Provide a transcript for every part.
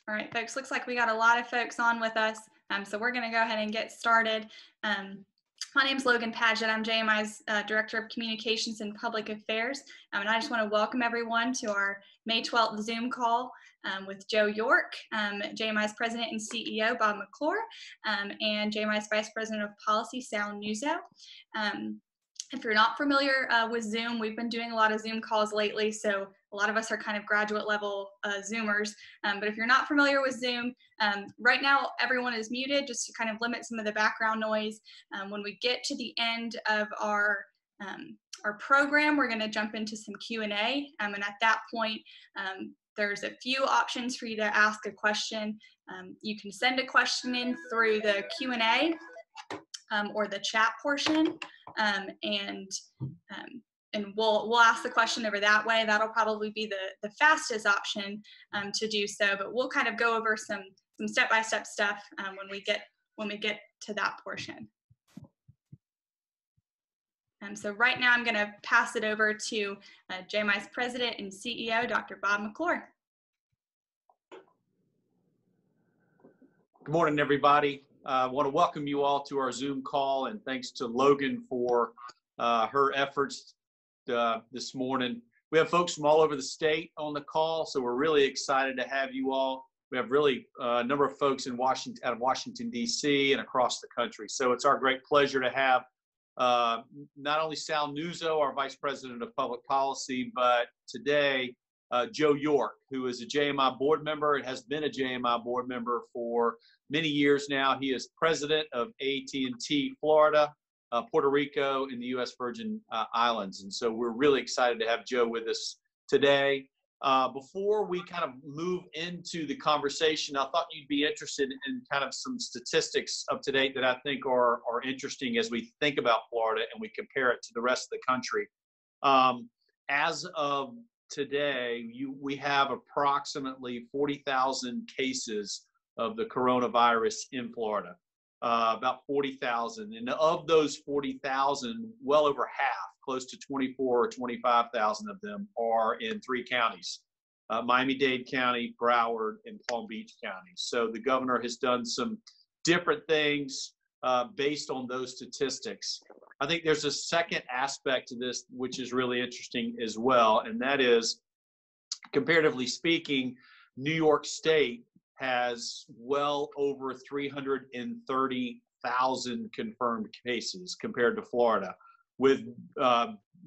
All right, folks, looks like we got a lot of folks on with us, so we're going to go ahead and get started. My name is Logan Padgett. I'm JMI's Director of Communications and Public Affairs, and I just want to welcome everyone to our May 12th Zoom call with Joe York, JMI's President and CEO, Bob McClure, and JMI's Vice President of Policy, Sal Nuzzo. If you're not familiar with Zoom, we've been doing a lot of Zoom calls lately, so a lot of us are kind of graduate level Zoomers. But if you're not familiar with Zoom, right now everyone is muted just to kind of limit some of the background noise. When we get to the end of our program, we're going to jump into some Q&A, and at that point, there's a few options for you to ask a question. You can send a question in through the Q&A or the chat portion, and we'll ask the question over that way. That'll probably be the fastest option to do so, but we'll kind of go over some step-by-step stuff when we get to that portion. So right now I'm going to pass it over to JMI's President and CEO, Dr. Bob McClure. Good morning, everybody. I want to welcome you all to our Zoom call, and thanks to Logan for her efforts this morning. We have folks from all over the state on the call, so we're really excited to have you all. We have really a number of folks in Washington, out of Washington, D.C. and across the country. So it's our great pleasure to have not only Sal Nuzzo, our Vice President of Public Policy, but today Joe York, who is a JMI board member and has been a JMI board member for many years now. He is president of AT&T Florida, Puerto Rico, and the U.S. Virgin Islands. And so we're really excited to have Joe with us today. Before we kind of move into the conversation, I thought you'd be interested in kind of some statistics up to date that I think are interesting as we think about Florida and we compare it to the rest of the country. As of today, we have approximately 40,000 cases of the coronavirus in Florida, about 40,000. And of those 40,000, well over half, close to 24 or 25,000 of them are in 3 counties, Miami-Dade County, Broward, and Palm Beach County. So the governor has done some different things based on those statistics. I think there's a second aspect to this, which is really interesting as well, and that is, comparatively speaking, New York State has well over 330,000 confirmed cases compared to Florida, with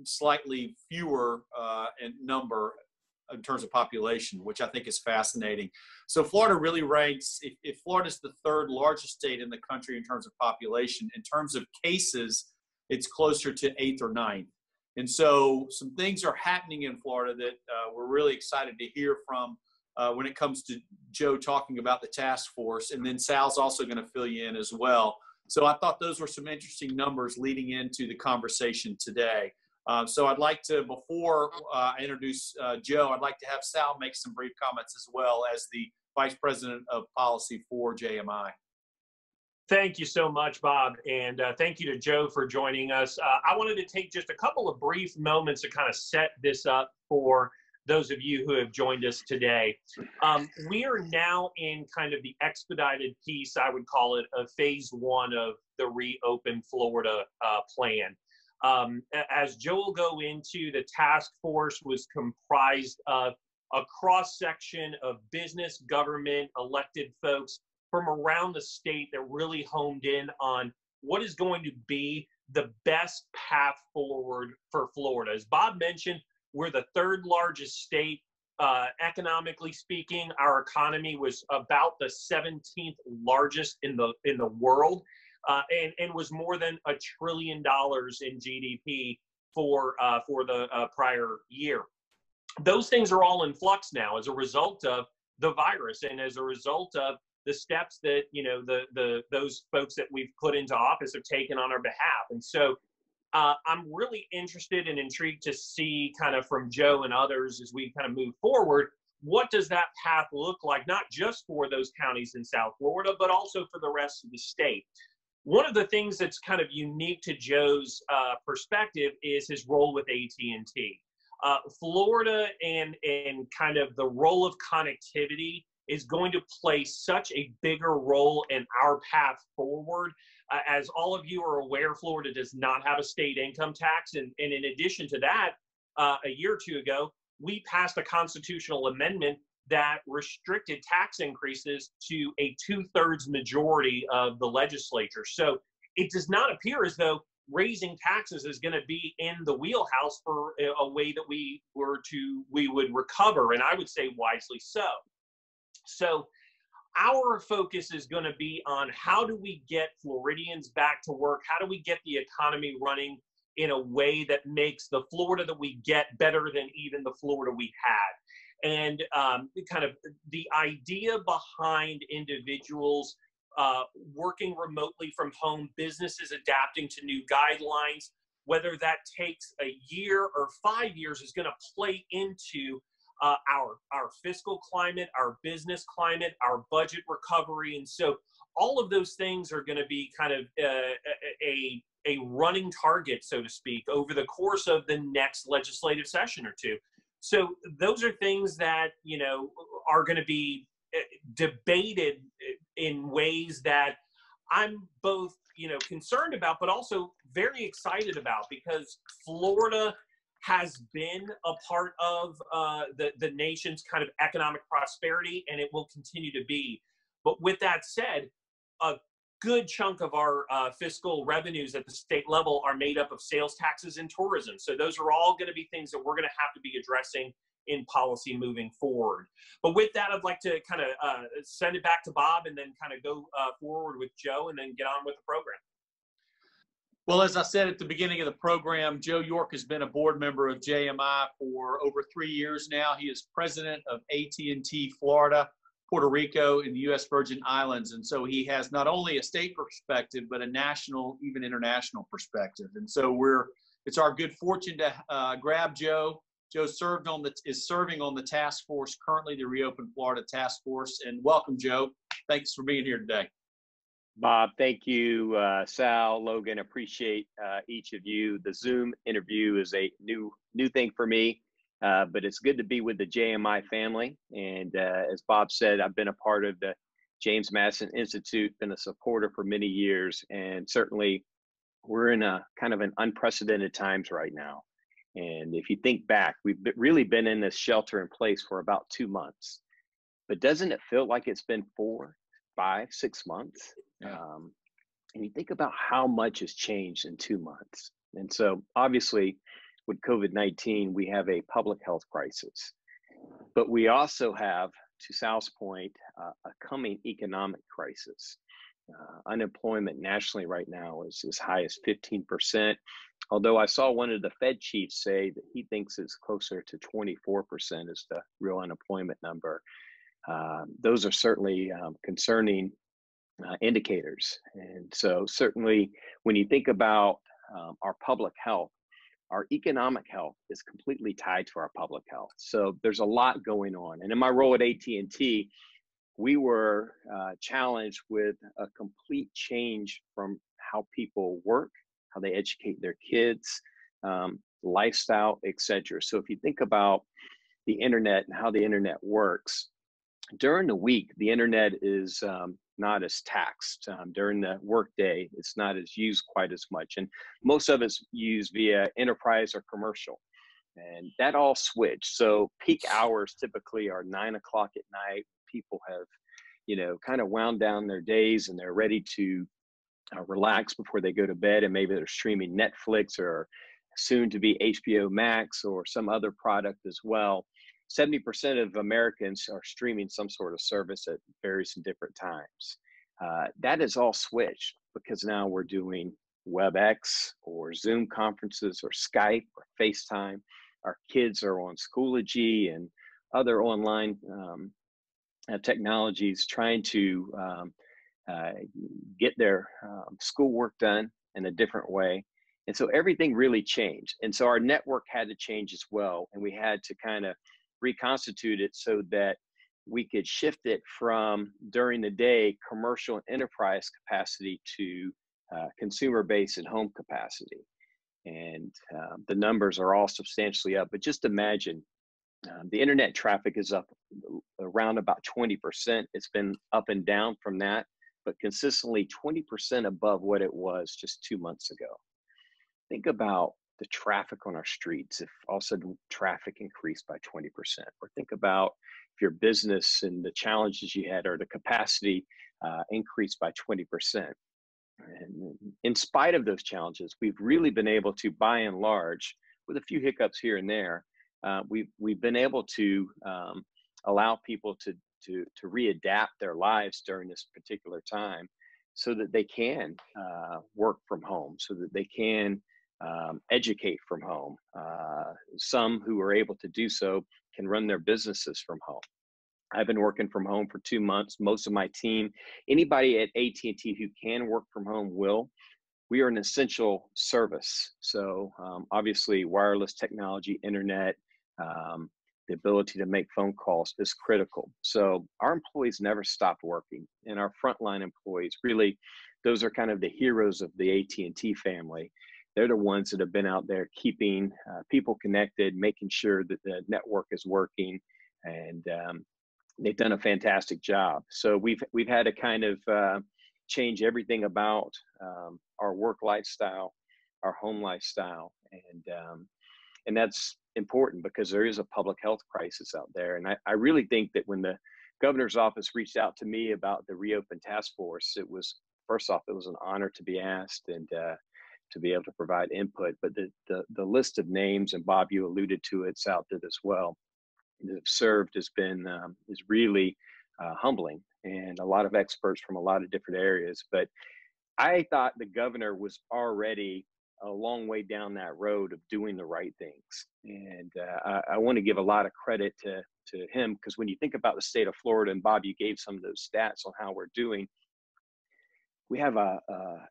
slightly fewer in number in terms of population, which I think is fascinating. So Florida really ranks, if Florida's the 3rd largest state in the country in terms of population, in terms of cases, it's closer to 8th or 9th. And so some things are happening in Florida that we're really excited to hear from when it comes to Joe talking about the task force. And then Sal's also going to fill you in as well. So I thought those were some interesting numbers leading into the conversation today. So I'd like to, before I introduce Joe, I'd like to have Sal make some brief comments as well as the Vice President of Policy for JMI. Thank you so much, Bob, and thank you to Joe for joining us. I wanted to take just a couple of brief moments to kind of set this up for those of you who have joined us today. We are now in kind of the expedited piece, I would call it, of phase 1 of the Reopen Florida plan. As Joe will go into, the task force was comprised of a cross-section of business, government, elected folks from around the state that really honed in on what is going to be the best path forward for Florida. As Bob mentioned, we're the 3rd largest state. Economically speaking, our economy was about the 17th largest in the world, and was more than $1 trillion in GDP for the prior year. Those things are all in flux now as a result of the virus and as a result of the steps that, you know, those folks that we've put into office have taken on our behalf. And so I'm really interested and intrigued to see kind of from Joe and others as we kind of move forward, what does that path look like, not just for those counties in South Florida, but also for the rest of the state. One of the things that's kind of unique to Joe's perspective is his role with AT&T. Florida and kind of the role of connectivity is going to play such a bigger role in our path forward. As all of you are aware, Florida does not have a state income tax. And in addition to that, a year or two ago, we passed a constitutional amendment that restricted tax increases to a 2/3 majority of the legislature. So it does not appear as though raising taxes is going to be in the wheelhouse for a way that we would recover, and I would say wisely so. So our focus is going to be on how do we get Floridians back to work? How do we get the economy running in a way that makes the Florida that we get better than even the Florida we had? And kind of the idea behind individuals working remotely from home, businesses adapting to new guidelines, whether that takes a year or 5 years, is going to play into our fiscal climate, our business climate, our budget recovery. And so all of those things are going to be kind of a running target, so to speak, over the course of the next legislative session or two. So those are things that, you know, are going to be debated in ways that I'm both, you know, concerned about, but also very excited about, because Florida has been a part of the nation's kind of economic prosperity, and it will continue to be. But with that said, a good chunk of our fiscal revenues at the state level are made up of sales taxes and tourism. So those are all going to be things that we're going to have to be addressing in policy moving forward. But with that, I'd like to kind of send it back to Bob, and then kind of go forward with Joe, and then get on with the program. Well, as I said at the beginning of the program, Joe York has been a board member of JMI for over 3 years now. He is president of AT&T Florida, Puerto Rico, and the U.S. Virgin Islands. And so he has not only a state perspective, but a national, even international perspective. And so it's our good fortune to grab Joe. Joe is serving on the task force currently, the Reopen Florida Task Force. And welcome, Joe. Thanks for being here today. Bob, thank you. Sal, Logan, appreciate each of you. The Zoom interview is a new thing for me, but it's good to be with the JMI family. And as Bob said, I've been a part of the James Madison Institute, been a supporter for many years, and certainly we're in a kind of an unprecedented times right now. And if you think back, we've really been in this shelter in place for about 2 months, but doesn't it feel like it's been 4, 5, 6 months? Yeah. And you think about how much has changed in 2 months. And so obviously with COVID-19, we have a public health crisis, but we also have, to Sal's point, a coming economic crisis. Unemployment nationally right now is as high as 15%. Although I saw one of the Fed chiefs say that he thinks it's closer to 24% is the real unemployment number. Those are certainly concerning indicators. And so certainly when you think about our public health, our economic health is completely tied to our public health. So there's a lot going on. And in my role at AT&T, we were challenged with a complete change from how people work, how they educate their kids, lifestyle, etc. So if you think about the internet and how the internet works, during the week, the internet is not as taxed. During the workday, it's not as used quite as much. And most of it's used via enterprise or commercial. And that all switched. So peak hours typically are 9 o'clock at night. People have, you know, kind of wound down their days and they're ready to relax before they go to bed. And maybe they're streaming Netflix or soon to be HBO Max or some other product as well. 70% of Americans are streaming some sort of service at various and different times. That is all switched because now we're doing WebEx or Zoom conferences or Skype or FaceTime. Our kids are on Schoology and other online technologies trying to get their schoolwork done in a different way. And so everything really changed. And so our network had to change as well. And we had to kind of reconstitute it so that we could shift it from during the day commercial and enterprise capacity to consumer base and home capacity. And the numbers are all substantially up. But just imagine The internet traffic is up around about 20%. It's been up and down from that, but consistently 20% above what it was just 2 months ago. Think about the traffic on our streets if all of a sudden traffic increased by 20%, or think about if your business and the challenges you had or the capacity increased by 20%. And in spite of those challenges, we've really been able to, by and large, with a few hiccups here and there, we've been able to allow people to readapt their lives during this particular time, so that they can work from home, so that they can educate from home. Some who are able to do so can run their businesses from home. I've been working from home for 2 months. Most of my team, anybody at AT&T who can work from home will. We are an essential service. So obviously wireless technology, internet, the ability to make phone calls is critical. So our employees never stopped working, and our frontline employees, really, those are kind of the heroes of the AT&T family. They're the ones that have been out there keeping people connected, making sure that the network is working, and they've done a fantastic job. So we've had to kind of change everything about our work lifestyle, our home lifestyle, and that's important because there is a public health crisis out there. And I really think that when the governor's office reached out to me about the Reopen Task Force, it was, first off, it was an honor to be asked and to be able to provide input. But the list of names, and Bob, you alluded to it's out there as well, that have served has been is really humbling, and a lot of experts from a lot of different areas. But I thought the governor was already a long way down that road of doing the right things. And I want to give a lot of credit to him, because when you think about the state of Florida, and Bob, you gave some of those stats on how we're doing, we have a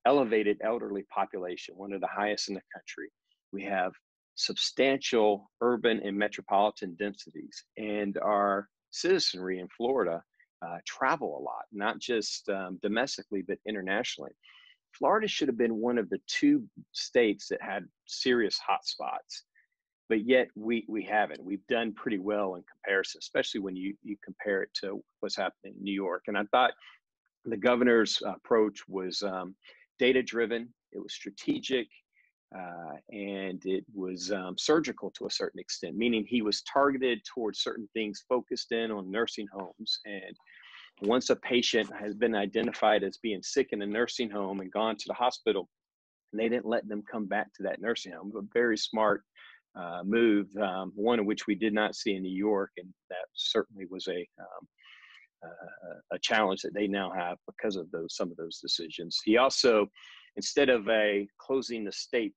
elevated elderly population, one of the highest in the country. We have substantial urban and metropolitan densities, and our citizenry in Florida travel a lot, not just domestically, but internationally. Florida should have been one of the 2 states that had serious hotspots, but yet we haven't. We've done pretty well in comparison, especially when you compare it to what's happening in New York. And I thought the governor's approach was data-driven, it was strategic, and it was surgical to a certain extent, meaning he was targeted towards certain things, focused in on nursing homes. And once a patient has been identified as being sick in a nursing home and gone to the hospital, and they didn't let them come back to that nursing home. A very smart move, one of which we did not see in New York, and that certainly was a challenge that they now have because of some of those decisions. He also, instead of closing the state,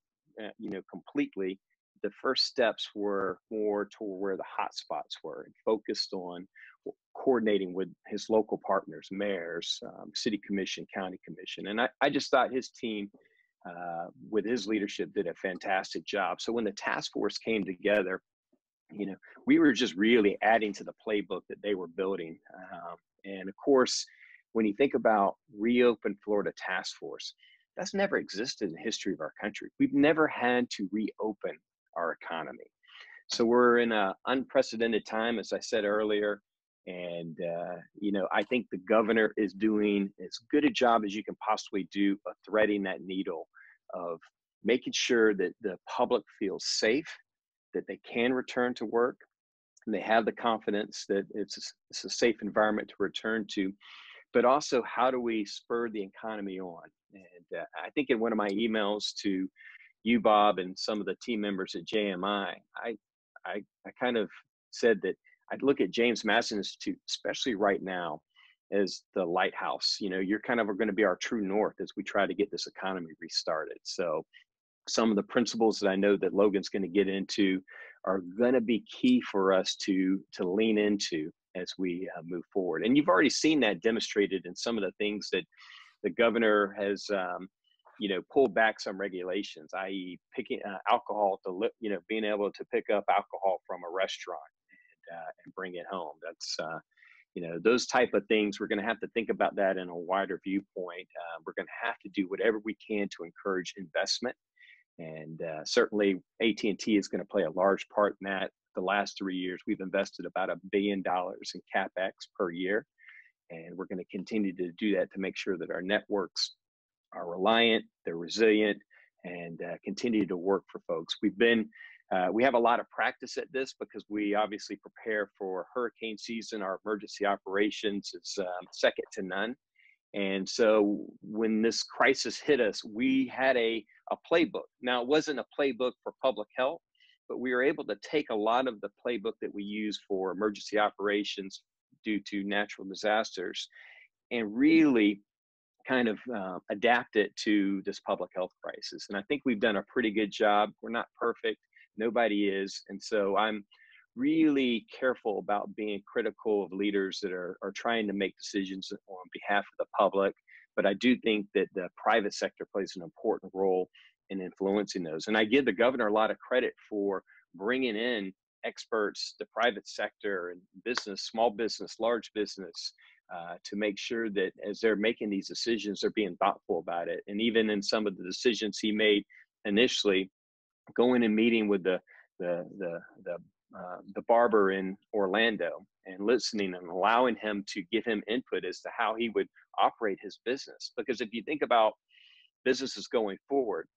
completely, the first steps were more toward where the hot spots were, and focused on coordinating with his local partners, mayors, city commission, county commission. And I just thought his team, with his leadership, did a fantastic job. So when the task force came together, we were just really adding to the playbook that they were building. And of course, when you think about Reopen Florida Task Force, that's never existed in the history of our country. We've never had to reopen our economy. So we're in an unprecedented time, as I said earlier. And, I think the governor is doing as good a job as you can possibly do of threading that needle, of making sure that the public feels safe, that they can return to work, and they have the confidence that it's a safe environment to return to. But also, how do we spur the economy on? And I think in one of my emails to you, Bob, and some of the team members at JMI, I kind of said that I'd look at James Madison Institute, especially right now, as the lighthouse. You're kind of going to be our true north as we try to get this economy restarted. So some of the principles that I know that Logan's going to get into are going to be key for us to lean into as we move forward. And you've already seen that demonstrated in some of the things that the governor has, pulled back some regulations, i.e. picking alcohol being able to pick up alcohol from a restaurant and bring it home. That's, those type of things, we're going to have to think about that in a wider viewpoint. We're going to have to do whatever we can to encourage investment. And certainly AT&T is going to play a large part in that. the last 3 years, we've invested about $1 billion in CapEx per year. And we're going to continue to do that to make sure that our networks are reliant, they're resilient, and continue to work for folks. We have a lot of practice at this because we obviously prepare for hurricane season. Our emergency operations is second to none. And so when this crisis hit us, we had a playbook. Now, it wasn't a playbook for public health, but we were able to take a lot of the playbook that we use for emergency operations due to natural disasters and really kind of adapt it to this public health crisis. And I think we've done a pretty good job. We're not perfect. Nobody is. And so I'm really careful about being critical of leaders that are trying to make decisions on behalf of the public. But I do think that the private sector plays an important role in influencing those. And I give the governor a lot of credit for bringing in experts, the private sector and business, small business, large business, to make sure that as they're making these decisions, they're being thoughtful about it. And even in some of the decisions he made initially, going and meeting with the barber in Orlando and listening and allowing him to give him input as to how he would operate his business. Because if you think about businesses going forward,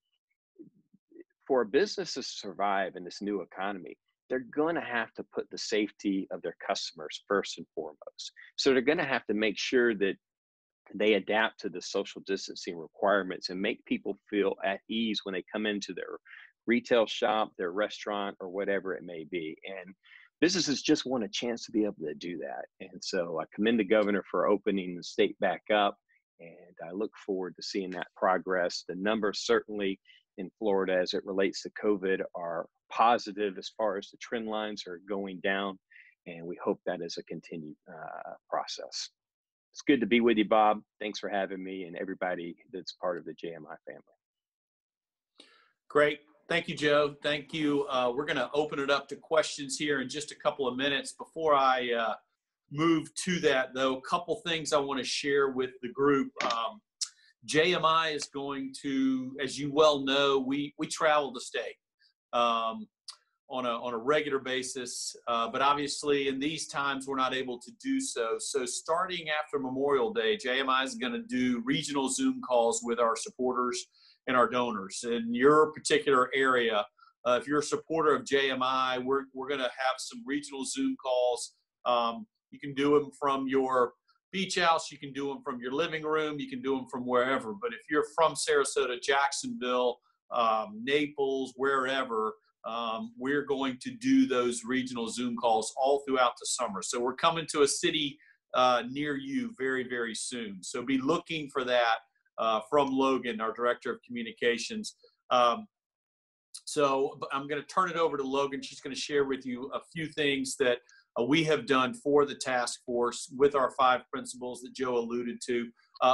for a business to survive in this new economy, they're going to have to put the safety of their customers first and foremost. So they're going to have to make sure that they adapt to the social distancing requirements and make people feel at ease when they come into their retail shop, their restaurant, or whatever it may be. And businesses just want a chance to be able to do that. And so I commend the governor for opening the state back up, and I look forward to seeing that progress. The numbers certainly in Florida as it relates to COVID are positive as far as the trend lines are going down, and we hope that is a continued process. It's good to be with you, Bob. Thanks for having me and everybody that's part of the JMI family. Great. Thank you, Joe. Thank you. We're going to open it up to questions here in just a couple of minutes. Before I move to that, though, a couple things I want to share with the group. JMI is going to, as you well know, we travel the state on a regular basis, but obviously in these times we're not able to do so. So starting after Memorial Day, JMI is going to do regional Zoom calls with our supporters and our donors. In your particular area, if you're a supporter of JMI, we're going to have some regional Zoom calls. You can do them from your beach house, you can do them from your living room, you can do them from wherever. But if you're from Sarasota, Jacksonville, Naples, wherever, we're going to do those regional Zoom calls all throughout the summer. So we're coming to a city near you very, very soon. So be looking for that from Logan, our Director of Communications. So I'm going to turn it over to Logan. She's going to share with you a few things that we have done for the task force with our 5 principles that Joe alluded to.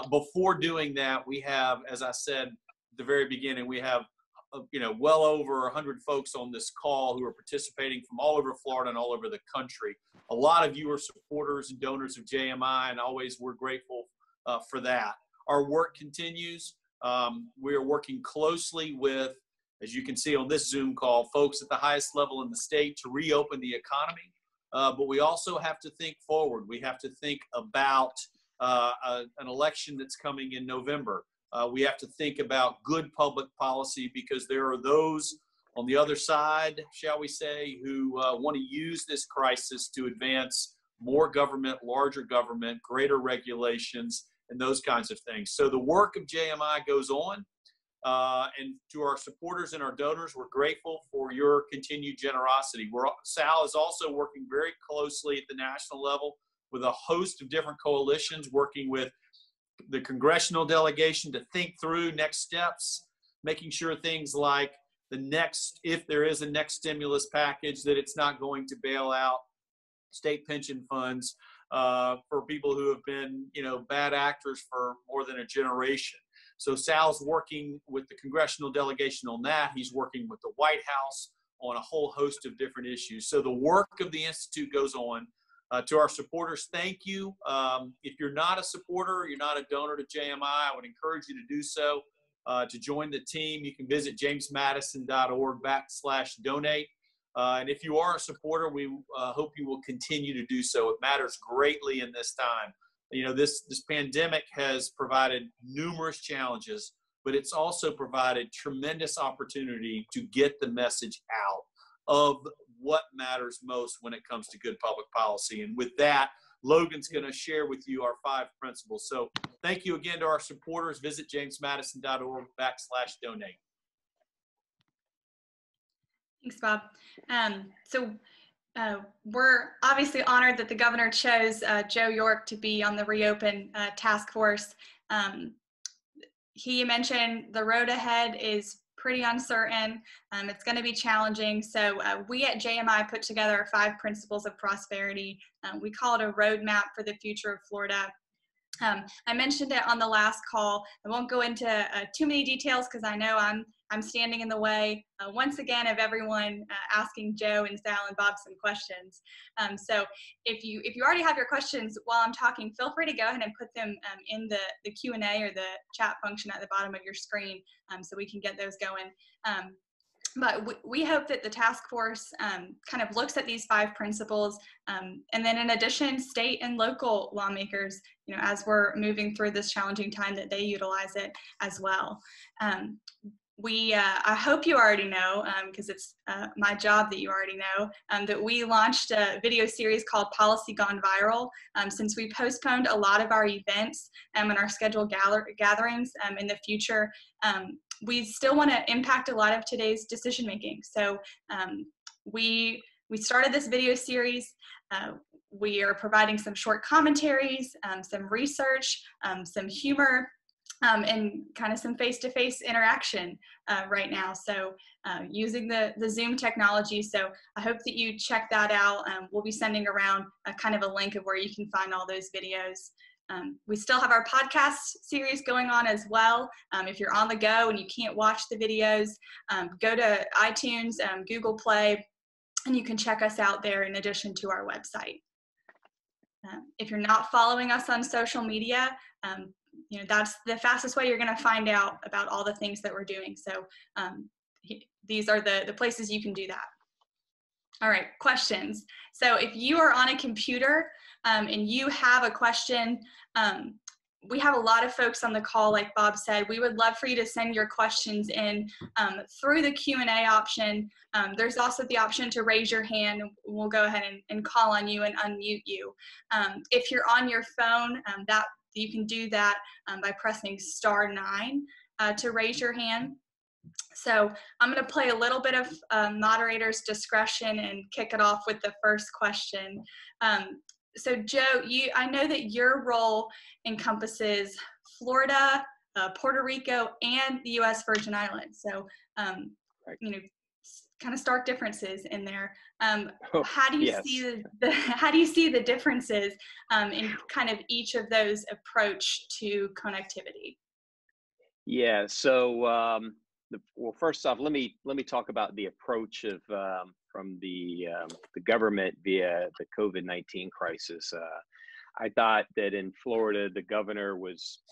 Before doing that, we have, as I said at the very beginning, we have well over 100 folks on this call who are participating from all over Florida and all over the country. A lot of you are supporters and donors of JMI, and always we're grateful for that. Our work continues. We are working closely with, as you can see on this Zoom call, folks at the highest level in the state to reopen the economy. But we also have to think forward. We have to think about an election that's coming in November. We have to think about good public policy, because there are those on the other side, shall we say, who want to use this crisis to advance more government, larger government, greater regulations, and those kinds of things. So the work of JMI goes on. And to our supporters and our donors, we're grateful for your continued generosity. Sal is also working very closely at the national level with a host of different coalitions, working with the congressional delegation to think through next steps, making sure things like if there is a next stimulus package, that it's not going to bail out state pension funds for people who have been, bad actors for more than a generation. So Sal's working with the congressional delegation on that. He's working with the White House on a whole host of different issues. So the work of the Institute goes on. To our supporters, thank you. If you're not a supporter, you're not a donor to JMI, I would encourage you to do so. To join the team, you can visit jamesmadison.org/donate. And if you are a supporter, we hope you will continue to do so. It matters greatly in this time. You know, this pandemic has provided numerous challenges, but it's also provided tremendous opportunity to get the message out of what matters most when it comes to good public policy. And with that, Logan's going to share with you our 5 principles. So thank you again to our supporters. Visit jamesmadison.org/donate. Thanks, Bob. We're obviously honored that the governor chose Joe York to be on the Reopen task force. He mentioned the road ahead is pretty uncertain. It's going to be challenging. So we at JMI put together our 5 principles of prosperity. We call it a roadmap for the future of Florida. I mentioned it on the last call. I won't go into too many details because I know I'm standing in the way once again of everyone asking Joe and Sal and Bob some questions. So if you already have your questions while I'm talking, feel free to go ahead and put them in the Q&A or the chat function at the bottom of your screen so we can get those going. But we hope that the task force kind of looks at these 5 principles, and then in addition, state and local lawmakers, you know, as we're moving through this challenging time, that they utilize it as well. I hope you already know, because it's my job that you already know, that we launched a video series called Policy Gone Viral. Since we postponed a lot of our events and our scheduled gatherings in the future, we still want to impact a lot of today's decision making. So we started this video series. We are providing some short commentaries, some research, some humor, and kind of some face-to-face interaction right now. So using the Zoom technology. So I hope that you check that out. We'll be sending around kind of a link of where you can find all those videos. We still have our podcast series going on as well. If you're on the go and you can't watch the videos, go to iTunes, Google Play, and you can check us out there in addition to our website. If you're not following us on social media, you know, that's the fastest way you're going to find out about all the things that we're doing. So these are the places you can do that. All right, questions. So if you are on a computer and you have a question, we have a lot of folks on the call, like Bob said. We would love for you to send your questions in through the Q&A option. There's also the option to raise your hand. We'll go ahead and call on you and unmute you. If you're on your phone, you can do that by pressing *9 to raise your hand. So I'm going to play a little bit of moderator's discretion and kick it off with the first question. So Joe, I know that your role encompasses Florida, Puerto Rico, and the U.S. Virgin Islands. So, you know, kind of stark differences in there. How do you see the differences in kind of each of those approach to connectivity? Yeah. So, well, first off, let me talk about the approach of from the government via the COVID-19 crisis. I thought that in Florida, the governor was,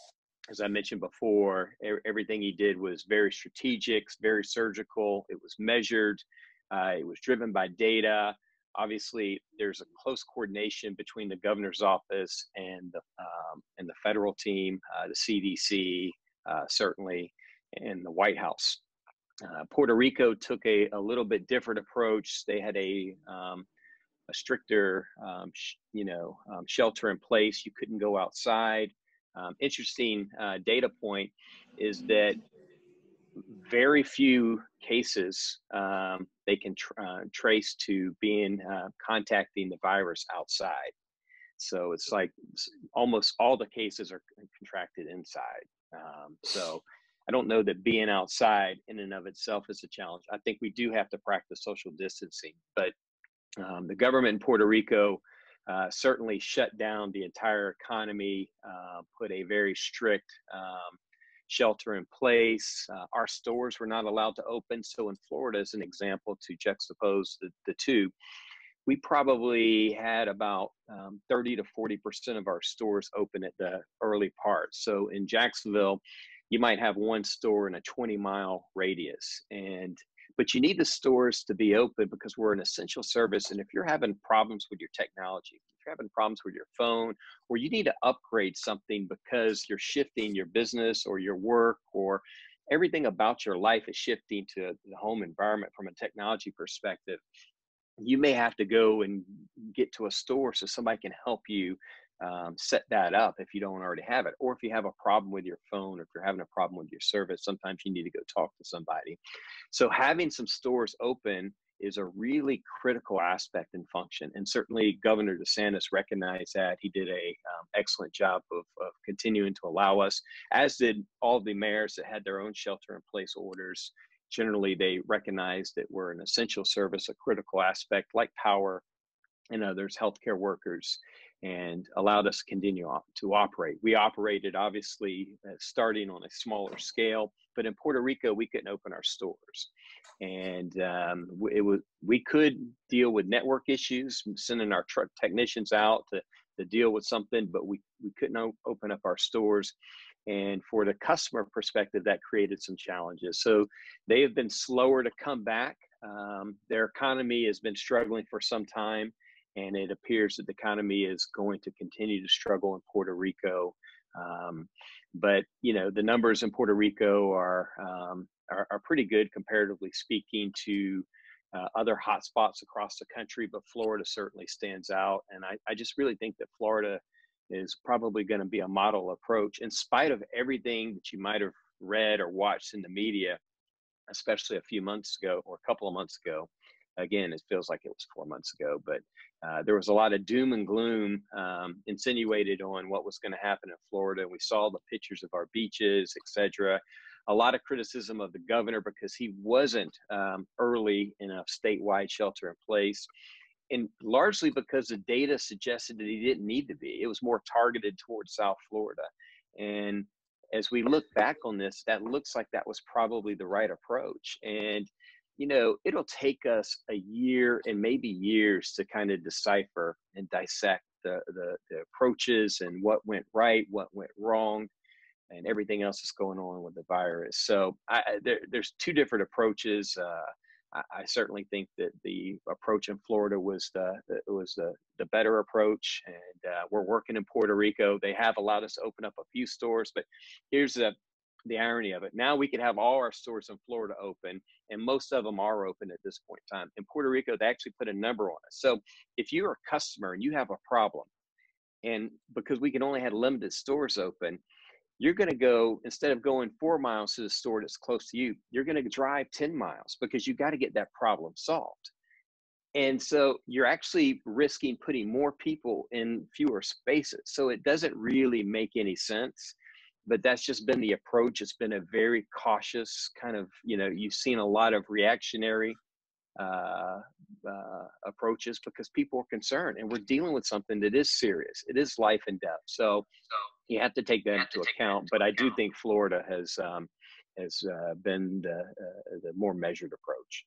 as I mentioned before, everything he did was very strategic, very surgical. It was measured. It was driven by data. Obviously, there's a close coordination between the governor's office and the federal team, the CDC, certainly, and the White House. Puerto Rico took a little bit different approach. They had a stricter, shelter in place. You couldn't go outside. Interesting data point is that very few cases they can trace to contacting the virus outside. So it's like almost all the cases are contracted inside. So I don't know that being outside in and of itself is a challenge. I think we do have to practice social distancing, but the government in Puerto Rico certainly shut down the entire economy, put a very strict shelter in place. Our stores were not allowed to open. So in Florida, as an example, to juxtapose the two, we probably had about 30 to 40% of our stores open at the early part. So in Jacksonville, you might have one store in a 20-mile radius. And But you need the stores to be open because we're an essential service. And if you're having problems with your technology, if you're having problems with your phone, or you need to upgrade something because you're shifting your business or your work, or everything about your life is shifting to the home environment from a technology perspective, you may have to go and get to a store so somebody can help you set that up if you don't already have it. Or if you have a problem with your phone, or if you're having a problem with your service, sometimes you need to go talk to somebody. So having some stores open is a really critical aspect and function. And certainly Governor DeSantis recognized that. He did a excellent job of continuing to allow us, as did all the mayors that had their own shelter-in-place orders. Generally, they recognize that we're an essential service, a critical aspect like power and others, healthcare workers, and allowed us to continue to operate. We operated, obviously, starting on a smaller scale, but in Puerto Rico, we couldn't open our stores. And we could deal with network issues, sending our truck technicians out to deal with something, but we couldn't open up our stores. And for the customer perspective, that created some challenges. So they have been slower to come back. Their economy has been struggling for some time, and it appears that the economy is going to continue to struggle in Puerto Rico. But you know, the numbers in Puerto Rico are pretty good, comparatively speaking, to other hotspots across the country. But Florida certainly stands out, and I just really think that Florida is probably going to be a model approach, in spite of everything that you might have read or watched in the media, especially a few months ago or a couple of months ago. Again, it feels like it was 4 months ago, but there was a lot of doom and gloom insinuated on what was going to happen in Florida. And we saw the pictures of our beaches, etc. A lot of criticism of the governor because he wasn't early in a statewide shelter in place. And largely because the data suggested that he didn't need to be. It was more targeted towards South Florida. And as we look back on this, that looks like that was probably the right approach. And, you know, it'll take us a year and maybe years to kind of decipher and dissect the approaches and what went right, what went wrong, and everything else that's going on with the virus. So there's two different approaches. I certainly think that the approach in Florida was the better approach, and we're working in Puerto Rico. They have allowed us to open up a few stores, but here's the irony of it. Now we could have all our stores in Florida open, and most of them are open at this point in time. In Puerto Rico, they actually put a number on us. So if you're a customer and you have a problem, and because we can only have limited stores open, you're going to go, instead of going 4 miles to the store that's close to you, you're going to drive 10 miles because you got to get that problem solved. And so you're actually risking putting more people in fewer spaces. So it doesn't really make any sense, but that's just been the approach. It's been a very cautious kind of, you know, you've seen a lot of reactionary approaches because people are concerned, and we're dealing with something that is serious. It is life and death. So you have to take that into account. But I do think Florida has been the more measured approach.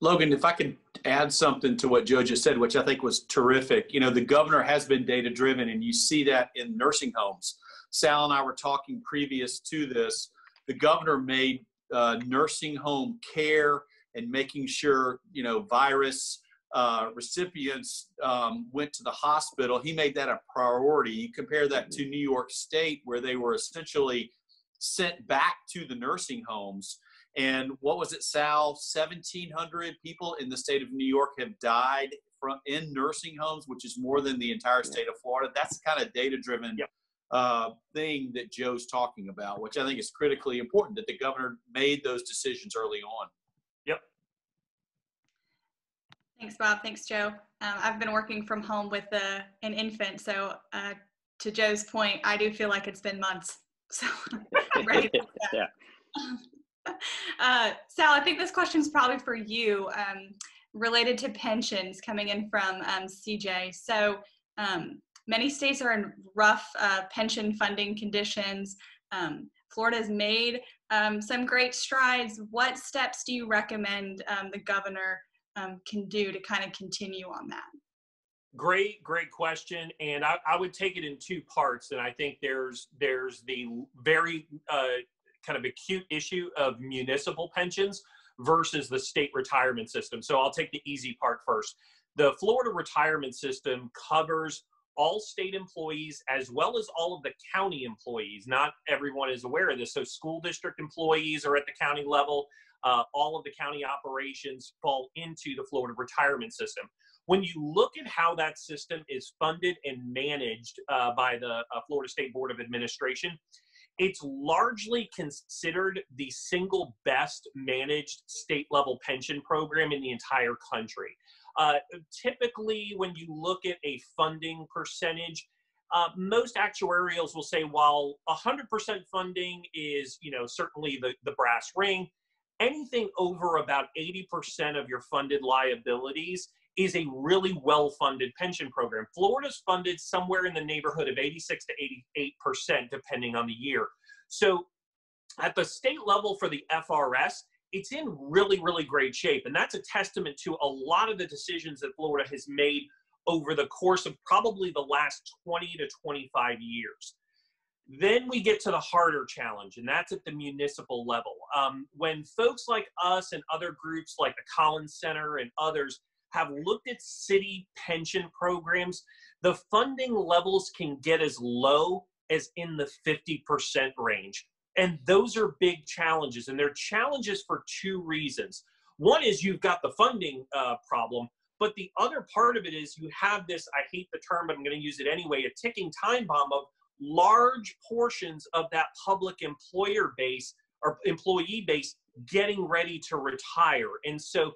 Logan, if I could add something to what Joe just said, which I think was terrific. You know, the governor has been data driven, and you see that in nursing homes. Sal and I were talking previous to this. The governor made nursing home care and making sure, you know, virus recipients went to the hospital. He made that a priority. You compare that to New York State, where they were essentially sent back to the nursing homes. And what was it, Sal? 1,700 people in the state of New York have died in nursing homes, which is more than the entire state of Florida. That's the kind of data-driven thing that Joe's talking about, which I think is critically important, that the governor made those decisions early on. Yep. Thanks, Bob. Thanks, Joe. I've been working from home with an infant, so to Joe's point, I do feel like it's been months. So I'm ready for that. Sal, I think this question is probably for you, related to pensions coming in from CJ. So many states are in rough pension funding conditions. Florida has made some great strides. What steps do you recommend the governor can do to kind of continue on that? Great question. And I would take it in two parts. And I think there's the very kind of acute issue of municipal pensions, versus the state retirement system. So I'll take the easy part first. The Florida retirement system covers all state employees as well as all of the county employees. Not everyone is aware of this. So school district employees are at the county level. All of the county operations fall into the Florida retirement system. When you look at how that system is funded and managed by the Florida State Board of Administration, it's largely considered the single best managed state level pension program in the entire country. Typically, when you look at a funding percentage, most actuarials will say, while 100% funding is, certainly the brass ring, anything over about 80% of your funded liabilities is a really well-funded pension program. Florida's funded somewhere in the neighborhood of 86 to 88%, depending on the year. So at the state level for the FRS, it's in really, really great shape. And that's a testament to a lot of the decisions that Florida has made over the course of probably the last 20 to 25 years. Then we get to the harder challenge, and that's at the municipal level. When folks like us and other groups like the Collins Center and others have looked at city pension programs, the funding levels can get as low as in the 50% range. And those are big challenges, and they're challenges for two reasons. One is you've got the funding problem, but the other part of it is you have this, I hate the term, but I'm going to use it anyway, a ticking time bomb of large portions of that public employer base or employee base getting ready to retire. And so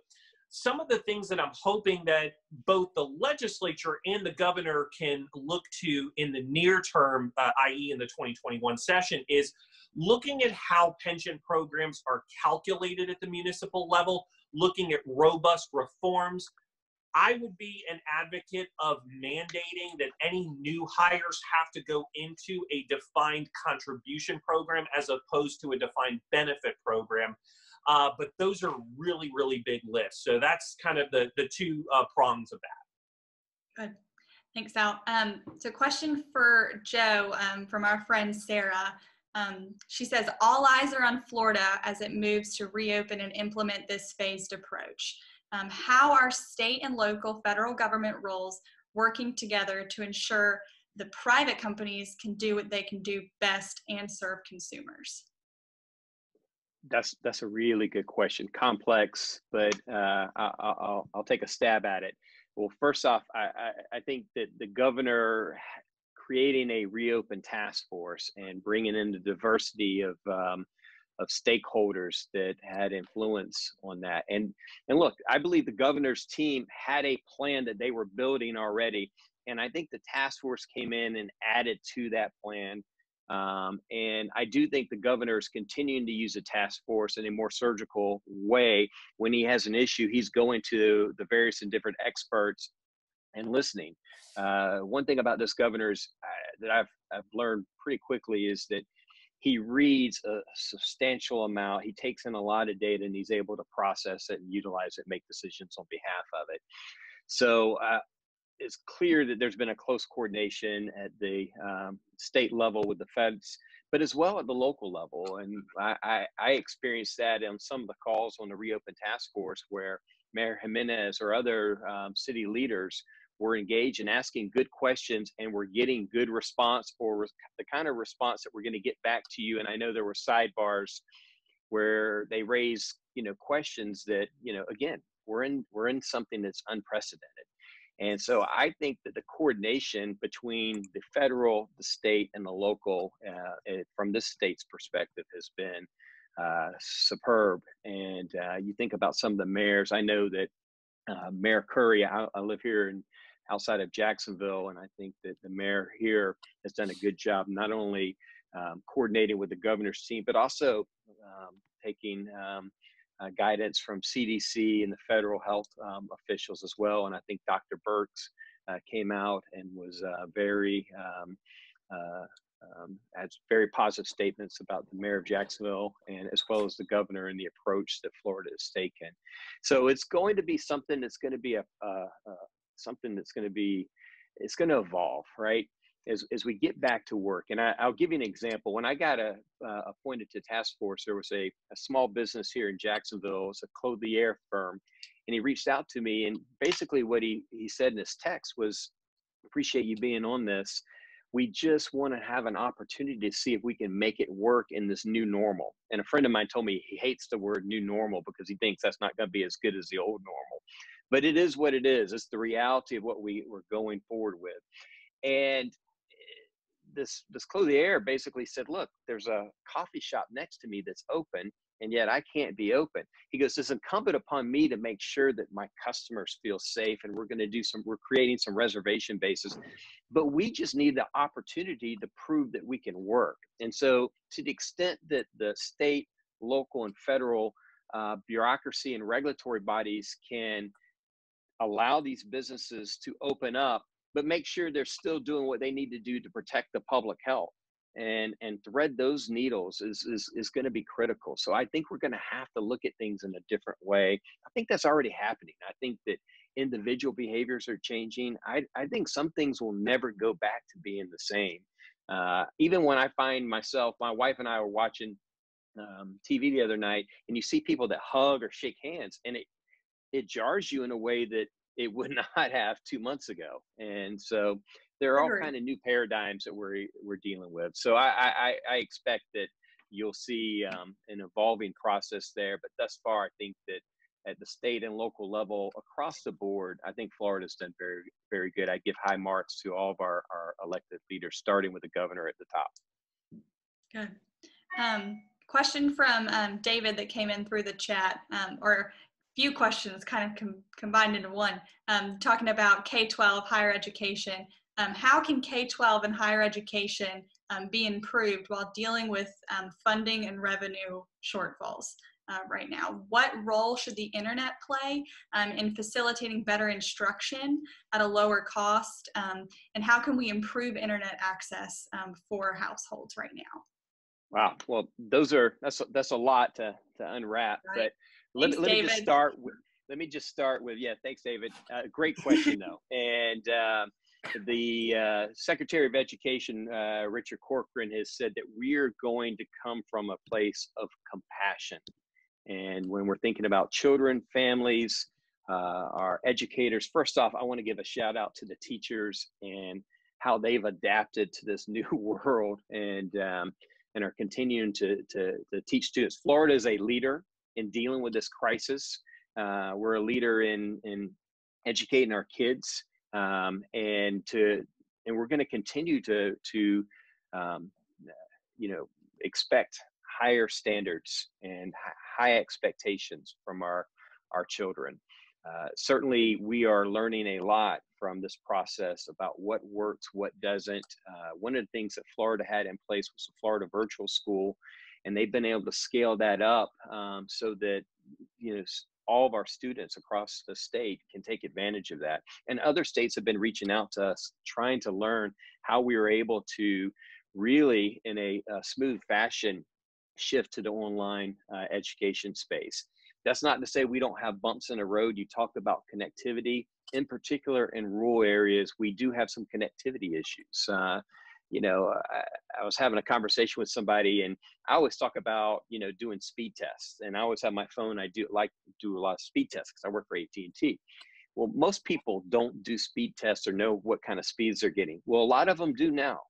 some of the things that I'm hoping that both the legislature and the governor can look to in the near term, i.e. in the 2021 session, is looking at how pension programs are calculated at the municipal level, looking at robust reforms. I would be an advocate of mandating that any new hires have to go into a defined contribution program as opposed to a defined benefit program. But those are really, really big lifts. So that's kind of the two prongs of that. Good. Thanks, Al. So question for Joe from our friend Sarah. She says, all eyes are on Florida as it moves to reopen and implement this phased approach. How are state and local federal government roles working together to ensure the private companies can do what they can do best and serve consumers? That's a really good question. Complex, but I'll take a stab at it. Well, first off, I think that the governor creating a reopen task force and bringing in the diversity of stakeholders that had influence on that. And look, I believe the governor's team had a plan that they were building already. And I think the task force came in and added to that plan. And I do think the governor is continuing to use a task force in a more surgical way. When he has an issue, he's going to the various and different experts and listening. One thing about this governor is, that I've learned pretty quickly is that he reads a substantial amount. He takes in a lot of data and he's able to process it and utilize it, make decisions on behalf of it. So it's clear that there's been a close coordination at the state level with the feds, but as well at the local level. And I experienced that on some of the calls on the Reopen Task Force where Mayor Jimenez or other city leaders were engaged in asking good questions and we're getting good response, or the kind of response that we're going to get back to you. And I know there were sidebars where they raise, questions that, again, we're in something that's unprecedented. And so I think that the coordination between the federal, the state, and the local, from this state's perspective, has been superb. And you think about some of the mayors. I know that Mayor Curry, I live here outside of Jacksonville, and I think that the mayor here has done a good job, not only coordinating with the governor's team, but also taking guidance from CDC and the federal health officials as well. And I think Dr. Burks came out and was had very positive statements about the mayor of Jacksonville, and as well as the governor and the approach that Florida has taken. So it's going to be something that's going to be it's going to evolve, right? as we get back to work. And I'll give you an example. When I got appointed to task force, there was a small business here in Jacksonville. It's a clothier firm. And he reached out to me, and basically what he said in his text was, appreciate you being on this. We just want to have an opportunity to see if we can make it work in this new normal. And a friend of mine told me he hates the word new normal because he thinks that's not going to be as good as the old normal. But it is what it is. It's the reality of what we're going forward with. And this clothier basically said, look, there's a coffee shop next to me that's open, and yet I can't be open. He goes, it's incumbent upon me to make sure that my customers feel safe, and we're creating some reservation bases, but we just need the opportunity to prove that we can work. And so to the extent that the state, local, and federal bureaucracy and regulatory bodies can allow these businesses to open up, but make sure they're still doing what they need to do to protect the public health, and thread those needles is going to be critical. So I think we're going to have to look at things in a different way. I think that's already happening. I think that individual behaviors are changing. I think some things will never go back to being the same. Even when I find myself, my wife and I were watching TV the other night, and you see people that hug or shake hands, and it jars you in a way that it would not have 2 months ago. And so there are all kind of new paradigms that we're dealing with. So I expect that you'll see an evolving process there. But thus far, I think that at the state and local level across the board, I think Florida's done very, very good. I give high marks to all of our elected leaders, starting with the governor at the top. Good. Question from David that came in through the chat, or few questions kind of combined into one, talking about K-12 higher education. How can K-12 and higher education be improved while dealing with funding and revenue shortfalls right now? What role should the internet play in facilitating better instruction at a lower cost? And how can we improve internet access for households right now? Wow. Well, that's a lot to unwrap, right. But let me just start with, yeah, thanks, David. Great question, though. And the Secretary of Education, Richard Corcoran, has said that we're going to come from a place of compassion. And when we're thinking about children, families, our educators, first off, I want to give a shout out to the teachers and how they've adapted to this new world and are continuing to teach students. Florida is a leader in dealing with this crisis. We're a leader in educating our kids, and we're going to continue to expect higher standards and high expectations from our children. Certainly, we are learning a lot from this process about what works, what doesn't. One of the things that Florida had in place was the Florida Virtual School, and they've been able to scale that up so that all of our students across the state can take advantage of that. And other states have been reaching out to us, trying to learn how we were able to really, in a smooth fashion, shift to the online education space. That's not to say we don't have bumps in the road. You talked about connectivity. In particular, in rural areas, we do have some connectivity issues. I was having a conversation with somebody, and I always talk about, doing speed tests. And I always have my phone. I do a lot of speed tests because I work for AT&T. Well, most people don't do speed tests or know what kind of speeds they're getting. Well, a lot of them do now.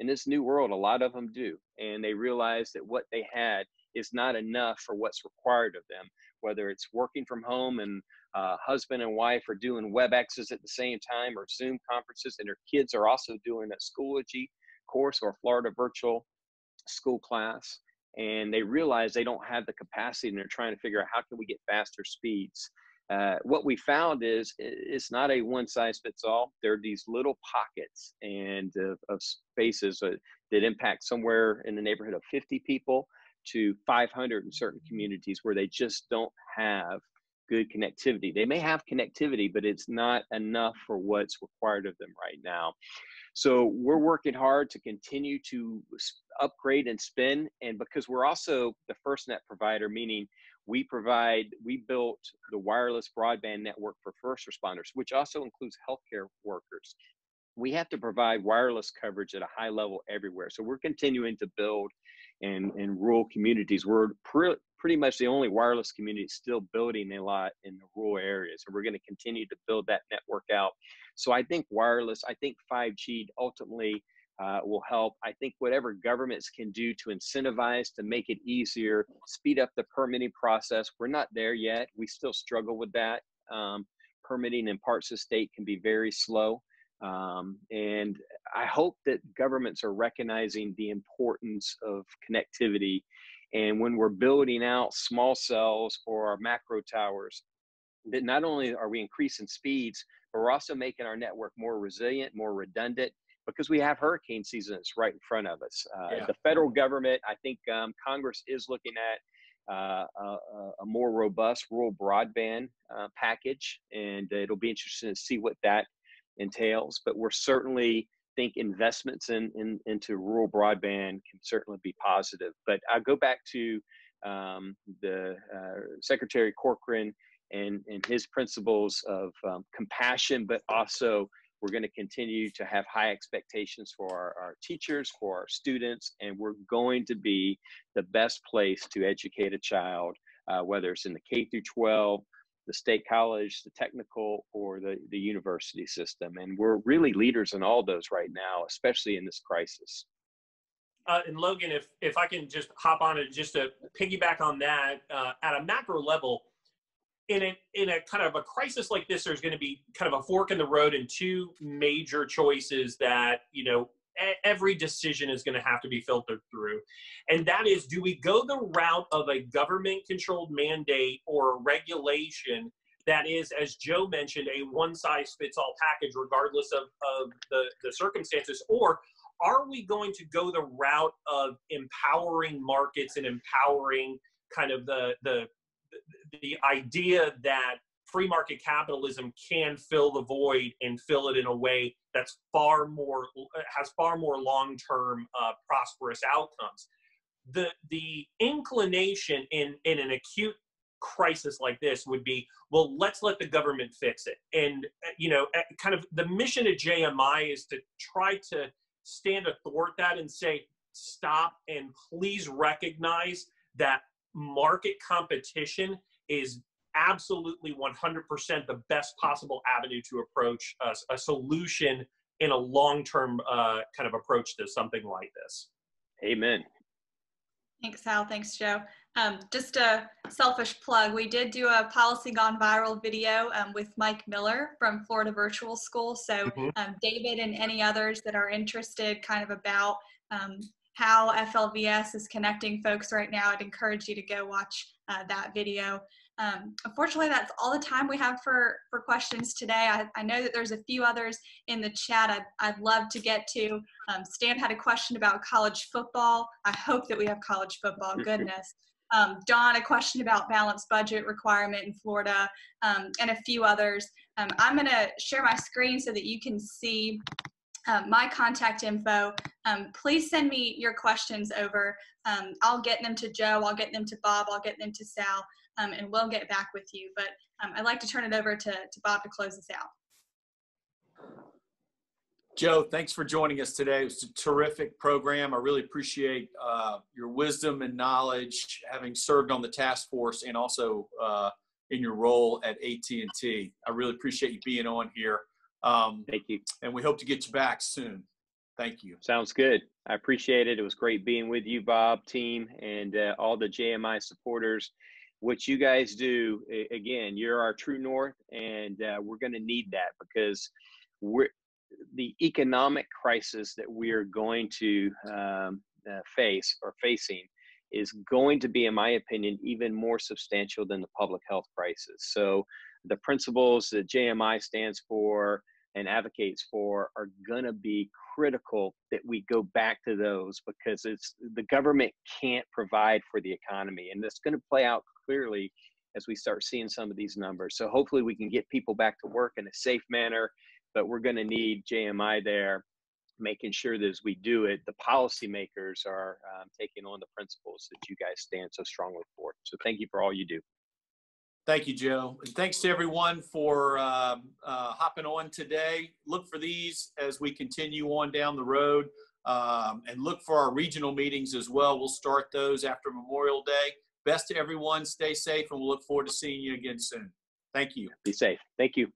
In this new world, a lot of them do. And they realize that what they had is not enough for what's required of them, whether it's working from home and husband and wife are doing WebExes at the same time, or Zoom conferences, and their kids are also doing a Schoology course or Florida virtual school class. And they realize they don't have the capacity, and they're trying to figure out how can we get faster speeds. What we found is it's not a one size fits all. There are these little pockets and of spaces that impact somewhere in the neighborhood of 50 people to 500 in certain communities where they just don't have good connectivity. They may have connectivity, but it's not enough for what's required of them right now. So we're working hard to continue to upgrade and spin. And because we're also the FirstNet provider, meaning we built the wireless broadband network for first responders, which also includes healthcare workers. we have to provide wireless coverage at a high level everywhere. So we're continuing to build in rural communities. We're pretty much the only wireless community still building a lot in the rural areas. And we're going to continue to build that network out. So I think wireless, I think 5G ultimately will help. I think whatever governments can do to incentivize, to make it easier, speed up the permitting process. We're not there yet. We still struggle with that. Permitting in parts of the state can be very slow. And I hope that governments are recognizing the importance of connectivity. And when we're building out small cells or our macro towers, that not only are we increasing speeds, but we're also making our network more resilient, more redundant, because we have hurricane seasons right in front of us. The federal government, I think Congress is looking at a more robust rural broadband package, and it'll be interesting to see what that entails. But we're certainly think investments into rural broadband can certainly be positive. But I go back to the Secretary Corcoran and his principles of compassion, but also we're going to continue to have high expectations for our teachers, for our students, and we're going to be the best place to educate a child, whether it's in the K through 12, the state college, the technical, or the university system. And we're really leaders in all those right now, especially in this crisis. And Logan, if I can just hop on it, just to piggyback on that, at a macro level, in a kind of a crisis like this, there's going to be kind of a fork in the road and two major choices that, you know, every decision is going to have to be filtered through. And that is, do we go the route of a government-controlled mandate or a regulation that is, as Joe mentioned, a one-size-fits-all package regardless of the circumstances? Or are we going to go the route of empowering markets and empowering kind of the idea that free market capitalism can fill the void and fill it in a way that's has far more long-term prosperous outcomes? The inclination in an acute crisis like this would be, well, let's let the government fix it. And, you know, kind of the mission of JMI is to try to stand athwart that and say, stop, and please recognize that market competition is absolutely 100% the best possible avenue to approach a solution in a long-term kind of approach to something like this. Amen. Thanks, Hal. Thanks, Joe. Just a selfish plug, we did do a Policy Gone Viral video with Mike Miller from Florida Virtual School. So David and any others that are interested kind of about how FLVS is connecting folks right now, I'd encourage you to go watch that video. Unfortunately, that's all the time we have for questions today. I know that there's a few others in the chat I'd love to get to. Stan had a question about college football. I hope that we have college football, goodness. Don, a question about balanced budget requirement in Florida, and a few others. I'm gonna share my screen so that you can see my contact info. Please send me your questions over. I'll get them to Joe, I'll get them to Bob, I'll get them to Sal, and we'll get back with you. But I'd like to turn it over to Bob to close this out. Joe, thanks for joining us today. It was a terrific program. I really appreciate your wisdom and knowledge, having served on the task force and also in your role at AT&T. I really appreciate you being on here. Thank you. And we hope to get you back soon. Thank you. Sounds good. I appreciate it. It was great being with you, Bob, team, and all the JMI supporters. What you guys do, again, you're our true north, and we're going to need that, because the economic crisis that we are going to facing is going to be, in my opinion, even more substantial than the public health crisis. So the principles that JMI stands for and advocates for are going to be critical that we go back to those, because the government can't provide for the economy, and that's going to play out clearly as we start seeing some of these numbers. So hopefully we can get people back to work in a safe manner, but we're going to need JMI there, making sure that as we do it, the policymakers are taking on the principles that you guys stand so strongly for. So thank you for all you do. Thank you, Joe. And thanks to everyone for hopping on today. Look for these as we continue on down the road, and look for our regional meetings as well. We'll start those after Memorial Day. Best to everyone. Stay safe, and we'll look forward to seeing you again soon. Thank you. Be safe. Thank you.